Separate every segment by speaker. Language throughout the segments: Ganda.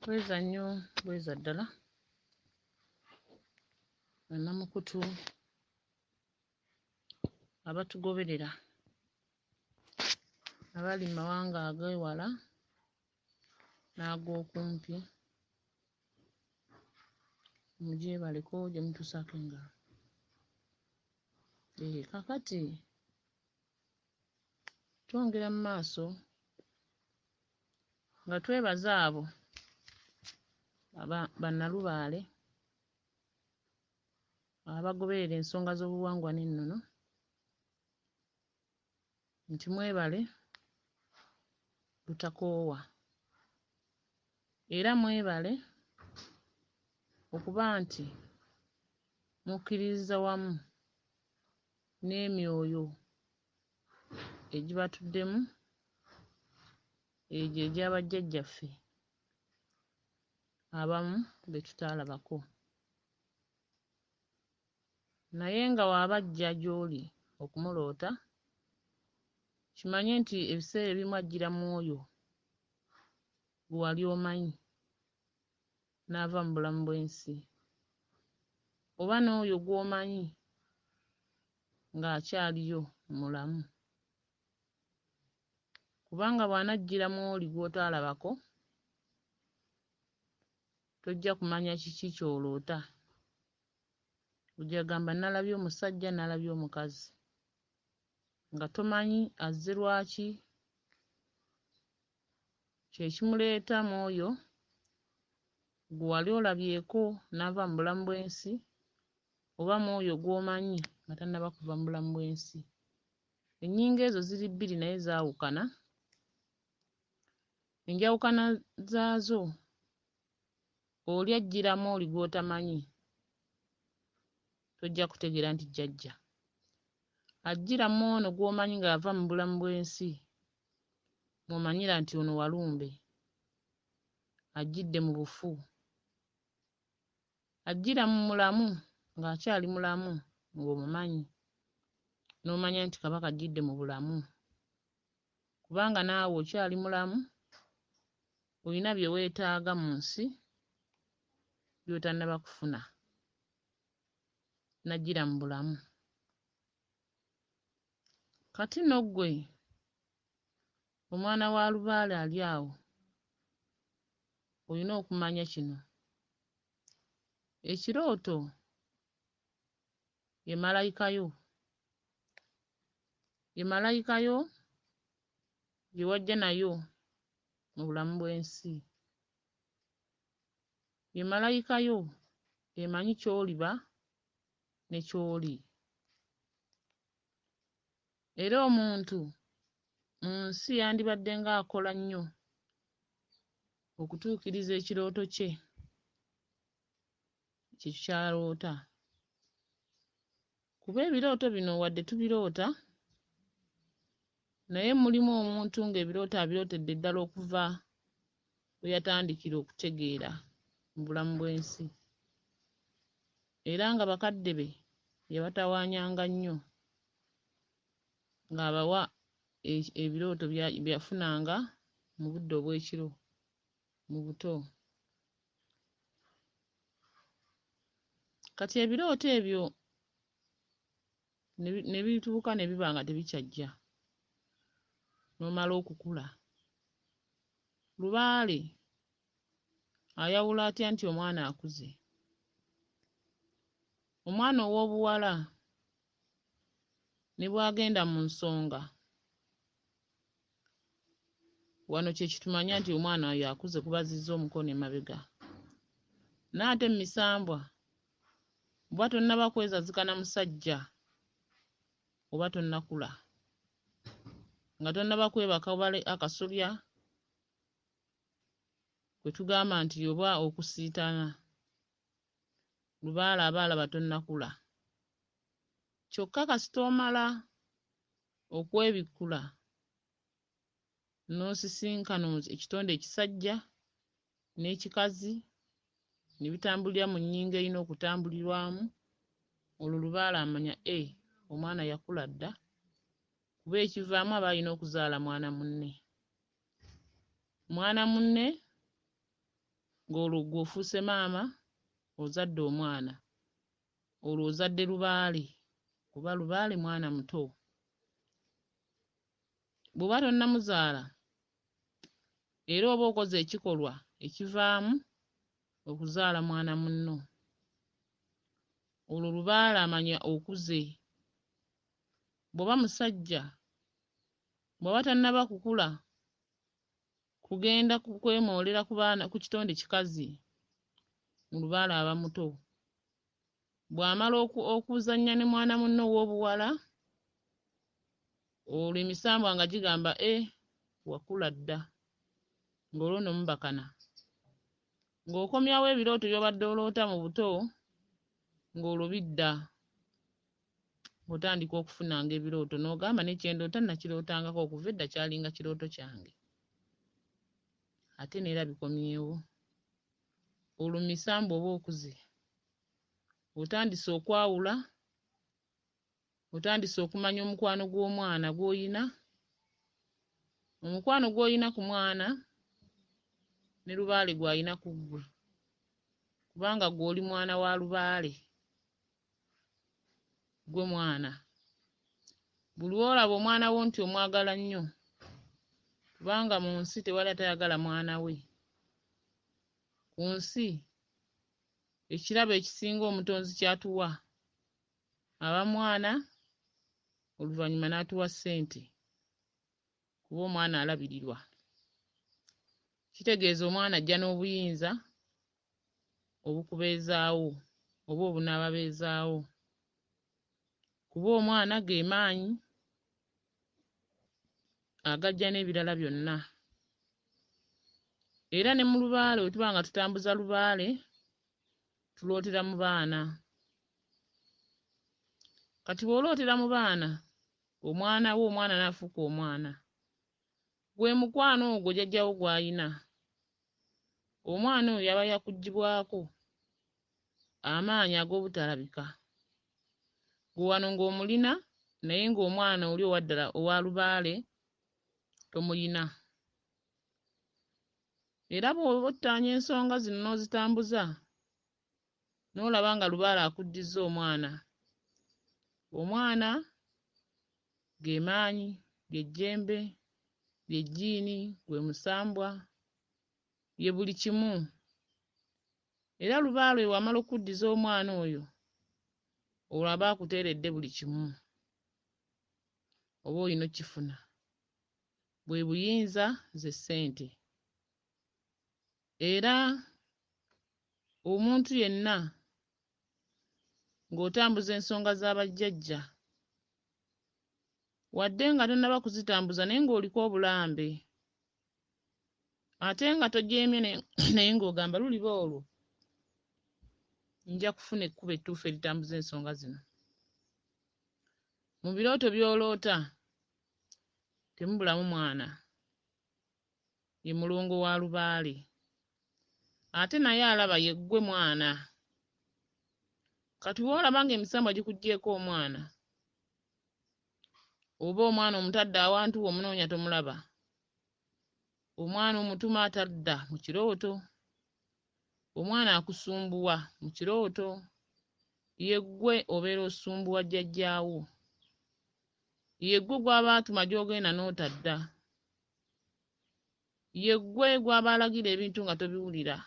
Speaker 1: Bweza nnyo bweza ddala bannamukutu abatugoberera abali mu mawanga ag'ewala n'ag'okumpi mugyebaleko gye mutuusaako engalo. Kakati twongera mu maaso nga twebaza abo Bannalulubaale abagoberera ensonga z'obuwangwa n'ennono nti mwebale butakoowa era mwebale okuba nti mukkiririza wamu n'emyoyo egibatuddemu egyo egy'abajjajjaffe abamu be tutaalabako. Naye nga waabajja gy'oli okumuloota, kimanye nti ebiseera ebimu ajjira mu oyo gwe wali omanyi n'ava mu bulamu bw'ensi, oba n'oyo gw'omanyi ng'akyaliyo mulamu. Kubanga bw'anajjira mu oli gw'otaalabako, tojja kumanya kiki ky'oloota. Ojja gamba nalabye omusajja, nalabye omukazi, nga tomanyi azze lwaki, kye kimuleeta mu oyo gwe wali olabyeko n'ava mu bulamu bw'ensi, oba mu oyo gw'omanyi nga tannaba kuva mu bulamu bw'ensi. Ennyingo ezo ziri bbiri naye zaawukana. Enjawukana zaazo, oli ajjira mu oli gw'otamanyi tojja kutegeera nti jjajja. Ajjira mu ono gw'omanyi ng'ava mu bulamu bw'ensi, mw'omanyira nti ono walumbe, ajjidde mu bufu. Ajjira mu mulamu ng'akyali mulamu ng'omumanyi, n'omanya nti Kabaka ajjidde mu bulamu, kubanga naawe okyali mulamu, olina bye weetaaga mu nsi by'otannaba kufuna. Najjira mu bulamu. Kati nno ggwe omwana wa Lubaale ali awo, olina okumanya kino: ekirooto ye malayika yo, ye malayika yo gye wajja nayo mu bulamu bw'ensi. Ye malayika yo emanyi ky'oliba ne ky'oli. Era omuntu mu nsi yandibadde ng'akola nnyo okutuukiriza ekirooto kye kye ky'aloota. Kuba ebirooto bino wadde tubiroota, naye mulimu omuntu ng'ebirooto abirootedde ddala okuva we yatandikira okutegeera mu bulamu bw'ensi, era nga bakadde be yabatawaanyanga nnyo ng'abawa ebirooto bye yafunanga mu budde obw'ekiro mu buto. Kati ebirooto ebyo ne bituuka ne biba nga tebikyajja, n'omala okukula. Lubaale ayawula atya nti omwana akuze? Omwana ow'obuwala ne bw'agenda mu nsonga, wano kye kitumanya nti omwana oyo akuze, kubazizza omukono emabega. N'ate mu misambwa bwa tonnaba kwezazika na musajja oba tonnakula, nga tonnaba kwebaka obale akasolya kwe tugamba nti oba okusiitana, Lubaale aba alaba tonnakula. Kyokka kasita omala okwebikkula n'osisinkana ekitonde ekisajja n'ekikazi ne bitambulira mu nnyingo erina okutambulirwamu, olwo Lubaale amanya omwana yakula dda, kuba ekivaamu aba alina okuzaala mwana munne. Mwana munne ng'olwo ggwe ofuuse maama ozadde omwana, olwo ozadde lubaale kuba lubaale mwana muto. Bw'oba tonnamuzaala era oba okoze ekikolwa ekivaamu okuzaala mwana munno, olwo lubaale amanya okuze. Bw'oba musajja, bw'oba tannaba kukula kugenda kwemoolera ku kitonde kikazi, mu lubaale aba muto. Bw'amala okuzannya ne mwana munno ow'obuwala, olwo emisambwa nga gigamba wakula dda, ng'olwo nno mubakana. Ng'okomyawo ebirooto by'obadde oloota mu buto, ng'olwo bidda. Otandika okufunanga ebirooto n'ogamba n'ekyendoota nakirootangako okuva edda kyalinga kirooto kyange. Ate neera bikomyewo. Olwo mu misambwa oba okuze. Otandise okwawula, otandise okumanya omukwano gw'omwana gw'oyina, omukwano gw'oyina ku mwana ne lubaale gw'ayina ku ggwe, kubanga gw'oli mwana wa lubaale, gwe mwana. Buli lw'olaba omwana wo nti omwagala nnyo, kubanga mu nsi tewali atayagala mwana we. Ku nsi ekirabo ekisinga omutonzi ky'atuwa aba mwana, oluvannyuma n'atuwa ssente, kuba omwana alabirirwa. Kitegeeza omwana ajja n'obuyinza obukubeezaawo oba obunaababeezaawo, kuba omwana ge maanyi agajja n'ebirala byonna. Era ne mu lubaale bwe tuba nga tutambuza lubaale, tulootera mu baana. Kati bw'olootera mu baana, omwana wo omwana n'afuuka omwana. Gwe mukwano ogwo jjajjawo gw'ayina. Omwana oyo yaba yakuggibwako amaanyi ag'obutalabika. Gwe wano ng'omulina naye ng'omwana oli owa ddala owa lubaale tomuyina. Era bw'oba ottaanya ensonga zino n'ozitambuza, n'olaba nga lubaale akuddizza omwana, omwana ge maanyi, ly'ejjembe, ly'ejjiini, gwe musambwa, ye buli kimu. Era lubaale we wamala okuddiza omwana oyo, olwo aba akuteeredde buli kimu. Oba olina okkifuna. Bwe buyinza, ze ssente. Era omuntu yenna ng'otambuza ensonga z'abajjajja, wadde nga tonnaba kuzitambuza naye ng'oliko obulambe, ate nga tojeemye naye ng'ogamba luliba olwo nja kufuna ekkubo ettuufu eritambuza ensonga zino. Mu birooto by'oloota temubulamu mwana, ye mulongo wa lubaale, ate naye alaba ye ggwe mwana. Kati bw'olaba ng'emisambwa gikuggyeeko omwana, oba omwana omutadde awantu w'omunoonya tomulaba, omwana omutuma atadda mu kirooto, omwana akusumbuwa mu kirooto, ye ggwe obeera osumbuwa jjajjaawo, ye ggwe gw'aba atuma gy'ogenda n'otadda, ye ggwe gw'aba alagira ebintu nga tobiwulira.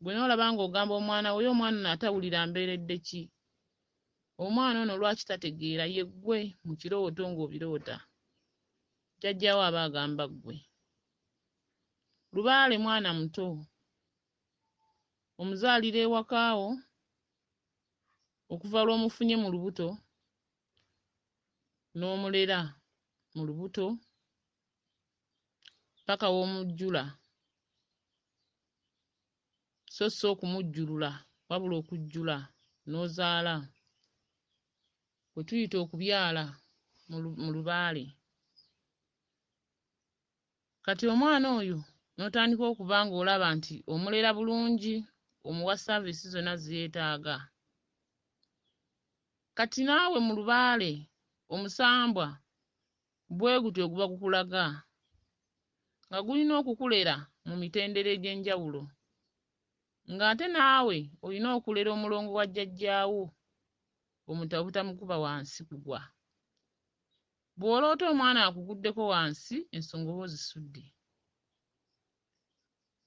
Speaker 1: Gwe n'olaba ng'ogamba omwana we, omwana ono atawulira mbeeredde ki? Omwana ono lwaki tategeera? Ye ggwe mu kirooto ng'obiroota. Jjajjaawo aba agamba ggwe. Lubaale mwana muto, omuzaalira ewakaawo okuva lw'omufunye mu lubuto n'omulera mu lubuto paka w'omujjula, so si okumujjulula wabula okujjula n'ozaala, kwe tuyita okubyala mu lubaale. Kati omwana oyo n'otandika okuba ng'olaba nti omulera bulungi, omuwa saaviisi zonna zeetaaga. Kati naawe mu lubaale omusambwa bwe gutyo guba gukulaga nga gulina okukulera mu mitendera egy'enjawulo ng'ate naawe olina okulera omulongo wa jjajjaawo omutabo butamukuba wansi kugwa. Bw'oloota omwana akuguddeko wansi ensonga oba ozisudde.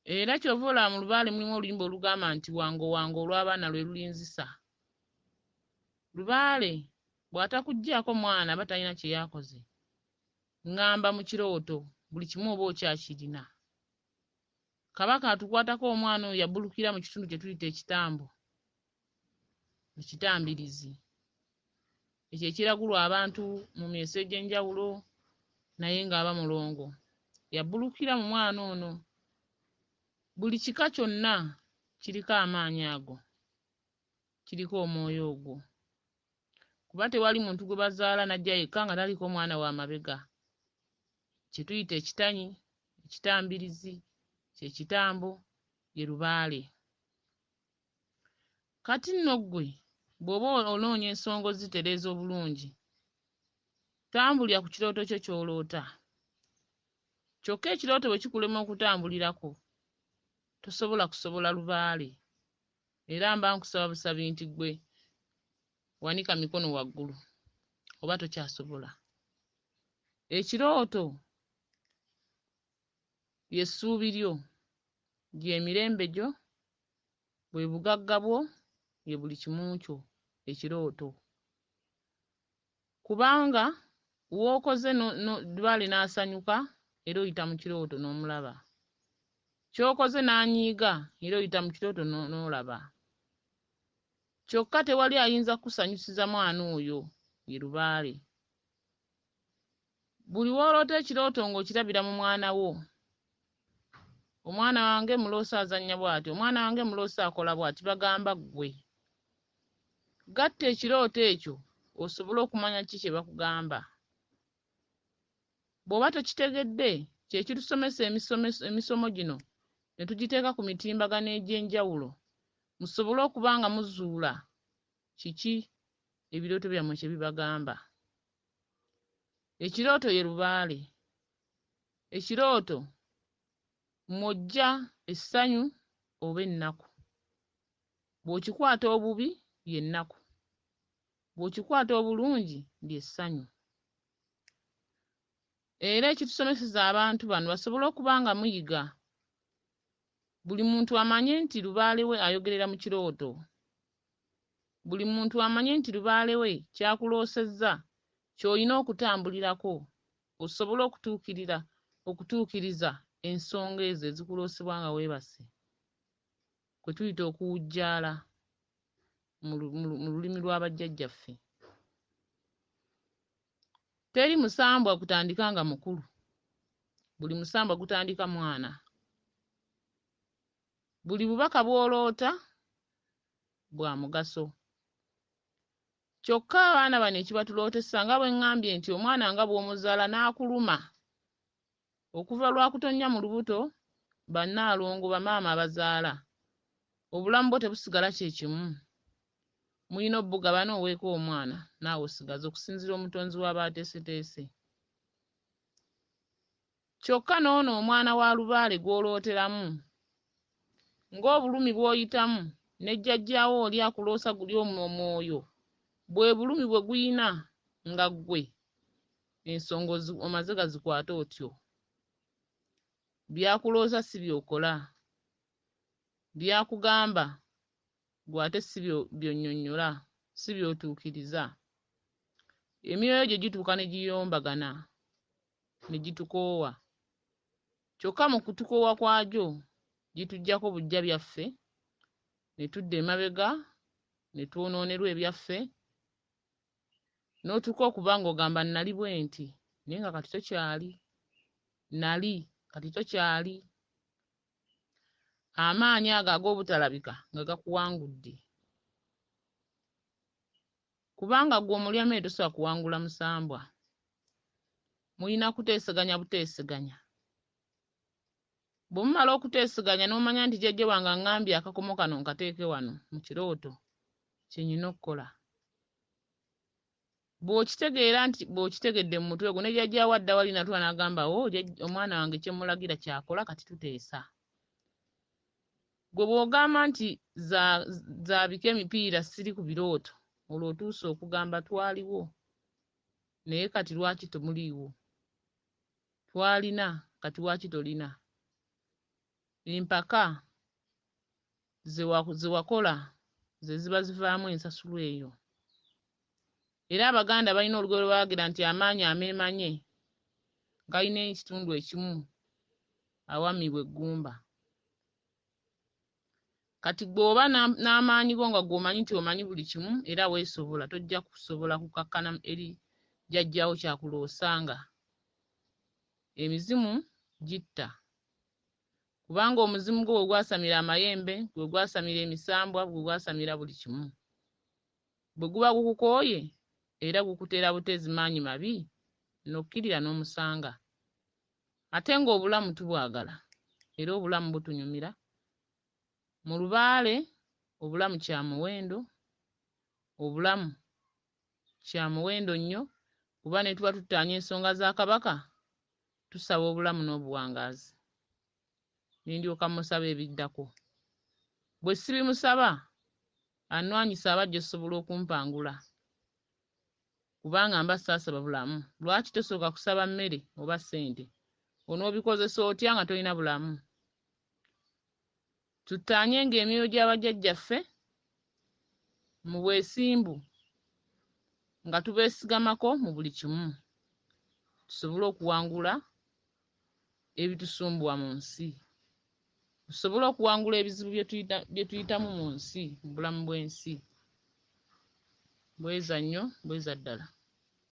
Speaker 1: Era ky'ova olaba mu Lubaale mulimu oluyimba olugamba nti wango wango olw'abaana lwe lulinzisa. Lubaale bw'atakuggyaako mwana aba talina kye yakoze. Ngamba mu kirooto buli kimu oba okyakirina. Kabaka atukwatako omwana oyo yabbulukira mu kitundu kye tuyita ekitambo, ekitambirizi. Ekyo ekiragulwa abantu mu myeso egy'enjawulo naye ng'aba mulongo. Yabbulukira mu mwana ono. Buli kika kyonna kiriko amaanyi ago, kiriko omwoyo ogwo. Kuba tewali muntu gwe bazaala n'ajja yekka nga taliko mwana wa mabega. Kye tuyita ekitanyi, ekitambirizi, kye kitambo, ye Lubaale. Kati nno ggwe bw'oba onoonya ensonga ozitereeza obulungi, tambulira ku kirooto kyo ky'oloota. Kyokka ekirooto bwe kikulema okutambulirako, tosobola kusobola Lubaale. Era mba nkusaba busabi nti ggwe wanika mikono waggulu oba tokyasobola. Ekirooto ly'essuubi lyo, gy'emirembe gyo, bwe bugagga bwo, ye buli kimu kyo ekirooto. Kubanga w'okoze Lubaale n'asanyuka era oyita mu kirooto n'omulaba. Ky'okoze n'anyiiga era oyita mu kirooto n'olaba. Kyokka tewali ayinza kukusanyusiza mwana oyo, ye Lubaale. Buli w'oloota ekirooto ng'okirabira mu mwana wo. Omwana wange muloosa azannya bw'ati, omwana wange muloosa akola bw'ati, bagamba ggwe. Gatta ekirooto ekyo osobole okumanya ki kye bakugamba. Bw'oba tokitegedde, kye kitusomesa emisomo gino ne tugiteeka ku mitimbagano egy'enjawulo, musobole okuba nga muzuula kiki ebirooto byammwe kye bibagamba. Ekirooto ye Lubaale. Ekirooto mw'oggya essanyu oba ennaku. Bw'okikwata obubi y'ennaku, bw'okikwata obulungi ly'essanyu. Era ekitusomeseza abantu bano basobole okuba nga muyiga. Buli muntu amanye nti Lubaale we ayogerera mu kirooto. Buli muntu amanye nti Lubaale we kyakuloosezza ky'olina okutambulirako osobole okutuukiriza ensonga ezo ezikuloosebwa nga weebase, kwe tuyita okuwujjaala mu lulimi lwa bajjajjaffe. Teri musambwa gutandika nga mukulu, buli musambwa gutandika mwana. Buli bubaka bw'oloota bwa mugaso. Kyokka abaana bano ekibatulootesa nga bwe ŋŋambye nti omwana nga bw'omuzaala n'akuluma, okuva lwakutonnya mu lubuto, bannaalongo bamaama abazaala, obulamu bwo tebusigala kye kimu. Mulina obbugabana oweeko omwana naawe osigaze okusinziira omutonzi w'abaateeseteese. Kyokka n'ono omwana wa Lubaale gw'olooteramu, ng'obulumi bw'oyitamu ne jjajjaawo oli akuloosa guli omwoyo, bwe bulumi bwe guyina nga ggwe ensonga omaze gazikwata otyo. Byakuloosa si by'okola, byakugamba gwe ate si by'onnyonnyola, si by'otuukiriza. Emyoyo gye gituuka ne giyombagana, ne gitukoowa. Kyokka mu kutukoowa kwagyo gituggyako buggya byaffe, ne tudda emabega, ne twonoonerwa ebyaffe, n'otuuka okuba ng'ogamba nali bwe nti, naye nga kati tokyali. Nali kati tokyali. Amaanyi ago ag'obutalabika nga gakuwangudde. Kubanga ggwe omulyamu tosobola kuwangula musambwa. Mulina kuteesaganya buteesaganya. Bwe mumala okuteesaganya n'omanya nti jjajja wange aŋŋambye akakomo kano nkateeke wano mu kirooto, kye nnina okukola. bw'okitegeera nti bw'okitegedde mu mutwe gwo ne jjajjaawo adda wali natula n'agamba omwana wange kye mulagira kyakola kati tuteesa. Gwe bw'ogamba nti zaabika emipiira siri ku birooto olwo otuuse okugamba twaliwo naye kati lwaki temuliiwo? Twalina kati lwaki tolina? Empaka ze wakola ze ziba zivaamu ensasulo eyo. Era Abaganda balina olugero lwe balagira nti amaanyi ameemanye galina ekitundu ekimu awamibwa eggumba. Kati gw'oba n'amaanyi go nga gw'omanyi nti omanyi buli kimu era weesobola, tojja kusobola kukakkana eri jjajjaawo kyakuloosanga. Emizimu gitta. Kubanga omuzimu gwo bwe gwasamira amayembe, gwe gwasamira emisambwa, gwe gwasamira buli kimu. Bwe guba gukukooye era gukuteera buteezi maanyi mabi n'okkirira n'omusanga. Ate ng'obulamu tubwagala era obulamu butunyumira. Mu Lubaale obulamu kya muwendo, obulamu kya muwendo nnyo kuba ne tuba tuttaanya ensonga za Kabaka tusaba obulamu n'obuwangaazi. Ne ndyoka musaba ebiddako. Bwe sibimusaba annwanyisa abajja osobola okumpangula kubanga mba saasaba bulamu. Lwaki tosooka kusaba mmere oba ssente? Onoobikozesa otya nga tolina bulamu? Tuttaanyenga emyoyo gya bajjajjaffe mu bwesimbu nga tubeesigamako mu buli kimu, tusobole okuwangula ebitusumbuwa mu nsi, tusobole okuwangula ebizibu bye tuyitamu mu nsi, mu bulamu bw'ensi. Bweza nnyo, bweza ddala.